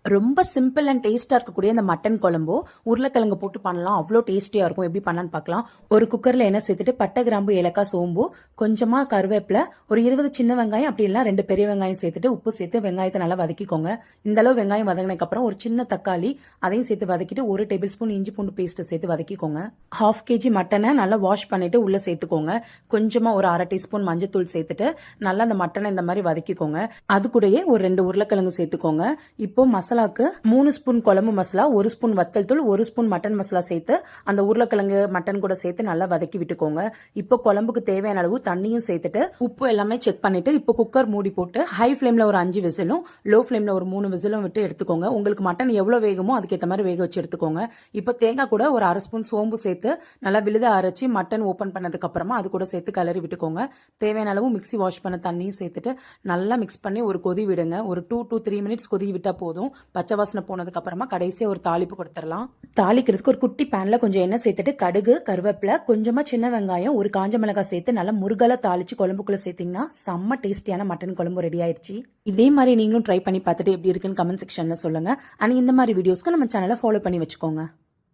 ரொம்ப simple and டேஸ்ட்டாக இருக்கக்கூடிய இந்த மட்டன் குழம்போ உருளைக்கிழங்கு போட்டு பண்ணலாம். அவ்வளோ டேஸ்டியாக இருக்கும். எப்படி பண்ணலான்னு பார்க்கலாம். ஒரு குக்கரில் எண்ணெய் சேர்த்துட்டு பட்டை, கிராம்பு, ஏலக்காய், சோம்பு, கொஞ்சமாக கருவேப்பிலை, ஒரு 20 சின்ன வெங்காயம், அப்படி இல்லைனா 2 பெரிய வெங்காயம் சேர்த்துட்டு உப்பு சேர்த்து வெங்காயத்தை நல்லா வதக்கிக்கோங்க. இந்த அளவு வெங்காயம் வதங்கினதுக்கப்புறம் ஒரு சின்ன தக்காளி அதையும் சேர்த்து வதக்கிட்டு 1 டேபிள் ஸ்பூன் இஞ்சி பூண்டு பேஸ்ட்டை சேர்த்து வதக்கிக்கோங்க. 1/2 kg மட்டனை நல்லா வாஷ் பண்ணிட்டு உள்ளே சேர்த்துக்கோங்க. கொஞ்சமாக ஒரு 1/2 டீஸ்பூன் மஞ்சத்தூள் சேர்த்துட்டு நல்லா அந்த மட்டனை இந்த மாதிரி வதக்கிக்கோங்க. அது கூடயே ஒரு 2 உருளைக்கிழங்கு சேர்த்துக்கோங்க. இப்போ மசாலாக்கு 3 ஸ்பூன் குழம்பு மசாலா, 1 ஸ்பூன் வத்தல் தூள், 1 ஸ்பூன் மட்டன் மசாலா சேர்த்து அந்த உருளைக்கிழங்கு மட்டன் கூட சேர்த்து நல்லா வதக்கி விட்டுக்கோங்க. இப்போ குழம்புக்கு தேவையான அளவு தண்ணியும் சேர்த்துட்டு உப்பு எல்லாமே செக் பண்ணிட்டு இப்போ குக்கர் மூடி போட்டு ஹை ஃப்ளேம்ல ஒரு 5 விசிலும் லோ ஃப்ளேம்ல ஒரு 3 விசிலும் விட்டு எடுத்துக்கோங்க. உங்களுக்கு மட்டன் எவ்வளவு வேகுமோ அதுக்கேற்ற மாதிரி வேக வச்சு எடுத்துக்கோங்க. இப்போ தேங்காய் கூட ஒரு 1/2 ஸ்பூன் சோம்பு சேர்த்து நல்லா விழுத அரைச்சி மட்டன் ஓப்பன் பண்ணதுக்கு அப்புறமா அது கூட சேர்த்து கலரி விட்டுக்கோங்க. தேவையான அளவு மிக்ஸி வாஷ் பண்ண தண்ணியும் சேர்த்துட்டு நல்லா மிக்ஸ் பண்ணி ஒரு கொதி விடுங்க. ஒரு 2 to 3 மினிட்ஸ் கொதி விட்டா போதும். பச்சை வாசனை போனதுக்கு அப்புறமா கடைசியாக ஒரு தாளிப்பு கொடுத்துடலாம். தாளிக்கிறதுக்கு ஒரு குட்டி பேன்ல கொஞ்சம் எண்ணெய் சேர்த்துட்டு கடுகு, கருவேப்பிலை, கொஞ்சமா சின்ன வெங்காயம், ஒரு காஞ்ச மிளகாய் சேர்த்து நல்லா முருகலா தாளிச்சு குழம்புக்குள்ள சேர்த்தீங்கன்னா செம்ம டேஸ்டியான மட்டன் குழம்பு ரெடி ஆயிடுச்சு. இதே மாதிரி நீங்களும் ட்ரை பண்ணி பார்த்துட்டு எப்படி இருக்குன்னு கமெண்ட் செக்ஷன்ல சொல்லுங்க. அண்ட் இந்த மாதிரி வீடியோஸ்க்கு நம்ம சேனலை ஃபாலோ பண்ணி வச்சுக்கோங்க.